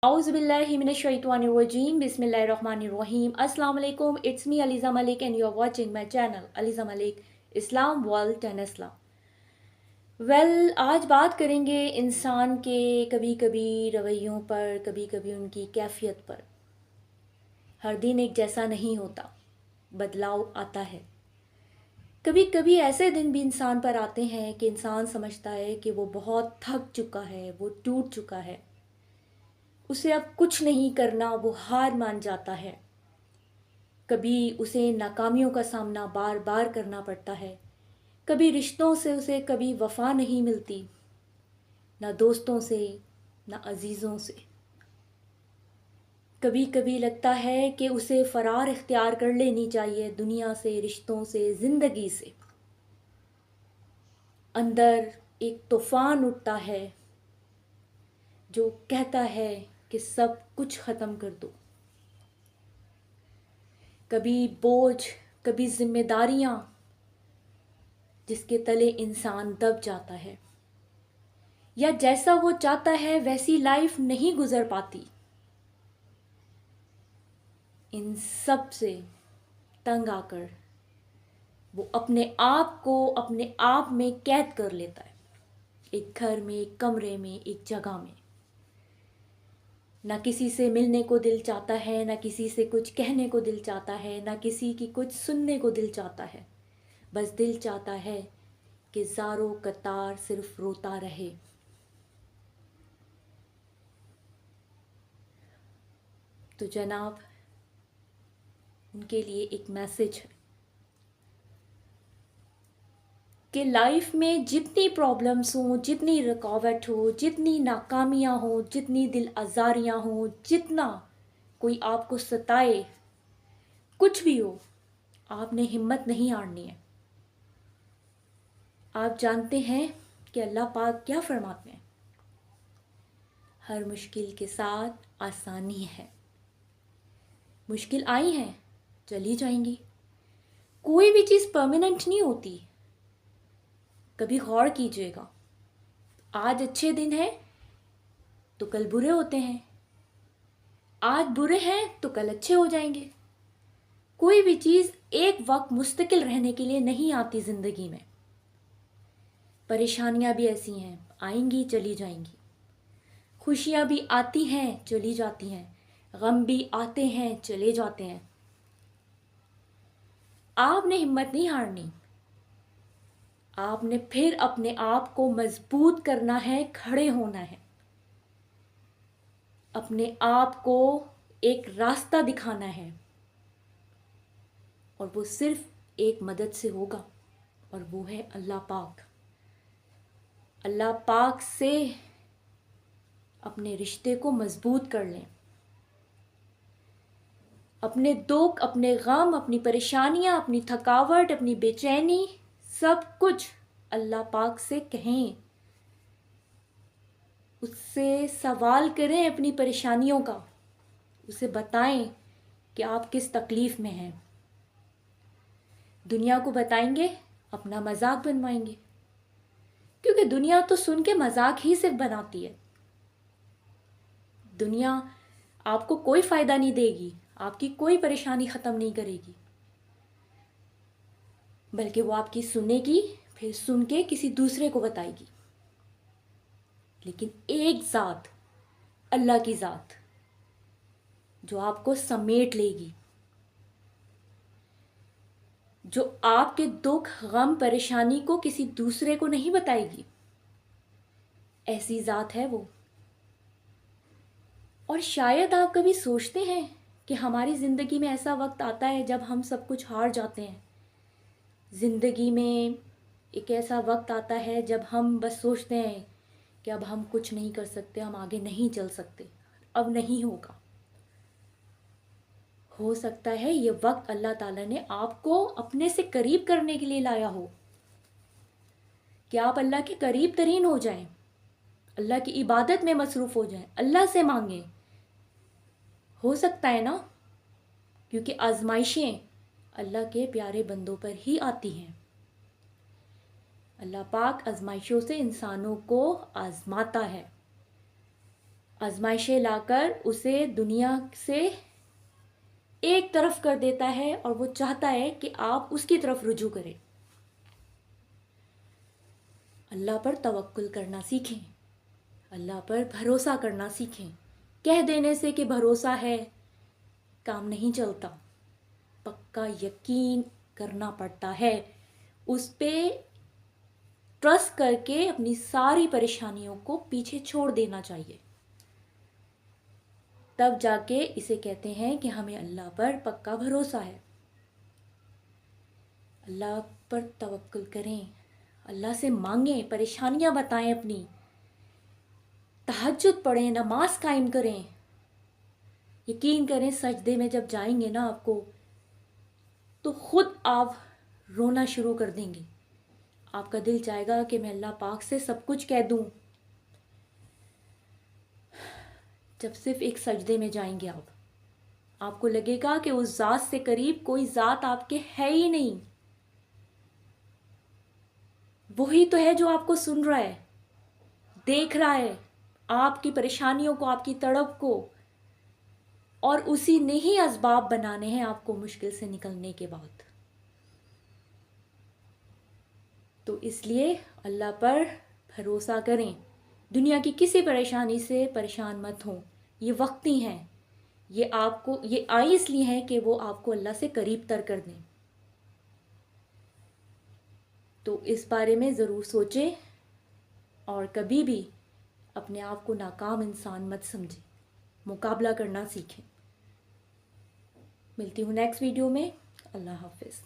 Auzubillahiminash-shaytanir-rajim. Bismillahir-rahmanir-rahim. Assalamu alaikum. It's me Aliza Malik and you're watching my channel Aliza Malik Islam World Tennisla. आज बात करेंगे इंसान के कभी कभी रवैयों पर, कभी कभी उनकी कैफियत पर। हर दिन एक जैसा नहीं होता, बदलाव आता है। कभी कभी ऐसे दिन भी इंसान पर आते हैं कि इंसान समझता है कि वो बहुत थक चुका है, वो टूट चुका है, उसे अब कुछ नहीं करना, वो हार मान जाता है। कभी उसे नाकामियों का सामना बार बार करना पड़ता है, कभी रिश्तों से उसे कभी वफा नहीं मिलती, ना दोस्तों से ना अजीज़ों से। कभी कभी लगता है कि उसे फ़रार इख्तियार कर लेनी चाहिए दुनिया से, रिश्तों से, ज़िंदगी से। अंदर एक तूफ़ान उठता है जो कहता है कि सब कुछ ख़त्म कर दो। कभी बोझ, कभी जिम्मेदारियाँ, जिसके तले इंसान दब जाता है, या जैसा वो चाहता है वैसी लाइफ नहीं गुजर पाती। इन सब से तंग आकर वो अपने आप को अपने आप में कैद कर लेता है, एक घर में, एक कमरे में, एक जगह में। ना किसी से मिलने को दिल चाहता है, ना किसी से कुछ कहने को दिल चाहता है, ना किसी की कुछ सुनने को दिल चाहता है। बस दिल चाहता है कि ज़ारो कतार सिर्फ रोता रहे। तो जनाब, उनके लिए एक मैसेज है कि लाइफ में जितनी प्रॉब्लम्स हों, जितनी रुकावट हो, जितनी नाकामियाँ हों, जितनी दिल आज़ारियाँ हों, जितना कोई आपको सताए, कुछ भी हो, आपने हिम्मत नहीं हारनी है। आप जानते हैं कि अल्लाह पाक क्या फरमाते हैं? हर मुश्किल के साथ आसानी है। मुश्किल आई हैं, चली जाएंगी। कोई भी चीज़ परमानेंट नहीं होती, कभी गौर कीजिएगा। आज अच्छे दिन हैं तो कल बुरे होते हैं, आज बुरे हैं तो कल अच्छे हो जाएंगे। कोई भी चीज़ एक वक्त मुस्तकिल रहने के लिए नहीं आती ज़िंदगी में। परेशानियां भी ऐसी हैं, आएंगी चली जाएंगी। खुशियां भी आती हैं, चली जाती हैं। गम भी आते हैं, चले जाते हैं। आपने हिम्मत नहीं हारनी। आपने फिर अपने आप को मजबूत करना है, खड़े होना है, अपने आप को एक रास्ता दिखाना है, और वो सिर्फ एक मदद से होगा, और वो है अल्लाह पाक। अल्लाह पाक से अपने रिश्ते को मजबूत कर लें। अपने दुख, अपने गम, अपनी परेशानियां, अपनी थकावट, अपनी बेचैनी, सब कुछ अल्लाह पाक से कहें, उससे सवाल करें अपनी परेशानियों का, उसे बताएं कि आप किस तकलीफ़ में हैं। दुनिया को बताएंगे, अपना मजाक बनवाएंगे, क्योंकि दुनिया तो सुन के मजाक ही सिर्फ बनाती है। दुनिया आपको कोई फ़ायदा नहीं देगी, आपकी कोई परेशानी ख़त्म नहीं करेगी, बल्कि वो आपकी सुनेगी, फिर सुन के किसी दूसरे को बताएगी। लेकिन एक ज़ात, अल्लाह की ज़ात, जो आपको समेट लेगी, जो आपके दुख, गम, परेशानी को किसी दूसरे को नहीं बताएगी, ऐसी ज़ात है वो। और शायद आप कभी सोचते हैं कि हमारी ज़िंदगी में ऐसा वक्त आता है जब हम सब कुछ हार जाते हैं। ज़िंदगी में एक ऐसा वक्त आता है जब हम बस सोचते हैं कि अब हम कुछ नहीं कर सकते, हम आगे नहीं चल सकते, अब नहीं होगा। हो सकता है ये वक्त अल्लाह ताला ने आपको अपने से करीब करने के लिए लाया हो, कि आप अल्लाह के करीब तरीन हो जाएं, अल्लाह की इबादत में मसरूफ़ हो जाएं, अल्लाह से मांगें। हो सकता है ना, क्योंकि आजमाइशें अल्लाह के प्यारे बंदों पर ही आती हैं। अल्लाह पाक आजमाइशों से इंसानों को आजमाता है। आजमाइशें लाकर उसे दुनिया से एक तरफ कर देता है और वो चाहता है कि आप उसकी तरफ रुजू करें। अल्लाह पर तवक्कुल करना सीखें, अल्लाह पर भरोसा करना सीखें। कह देने से कि भरोसा है काम नहीं चलता, पक्का यकीन करना पड़ता है। उस पे ट्रस्ट करके अपनी सारी परेशानियों को पीछे छोड़ देना चाहिए। तब जाके इसे कहते हैं कि हमें अल्लाह पर पक्का भरोसा है। अल्लाह पर तवक्कुल करें, अल्लाह से मांगें, परेशानियां बताएं अपनी, तहज्जुद पढ़ें, नमाज कायम करें। यकीन करें सजदे में जब जाएंगे ना आपको, तो खुद आप रोना शुरू कर देंगे। आपका दिल चाहेगा कि मैं अल्लाह पाक से सब कुछ कह दूं। जब सिर्फ एक सजदे में जाएंगे आप, आपको लगेगा कि उस ज़ात से करीब कोई ज़ात आपके है ही नहीं। वही तो है जो आपको सुन रहा है, देख रहा है आपकी परेशानियों को, आपकी तड़प को, और उसी ने ही असबाब बनाने हैं आपको मुश्किल से निकलने के बाद। तो इसलिए अल्लाह पर भरोसा करें, दुनिया की किसी परेशानी से परेशान मत हों। ये वक्ती हैं, ये आपको ये आई इसलिए हैं कि वो आपको अल्लाह से करीब तर कर दें। तो इस बारे में ज़रूर सोचें और कभी भी अपने आप को नाकाम इंसान मत समझें, मुकाबला करना सीखें। मिलती हूँ नेक्स्ट वीडियो में। अल्लाह हाफिज़।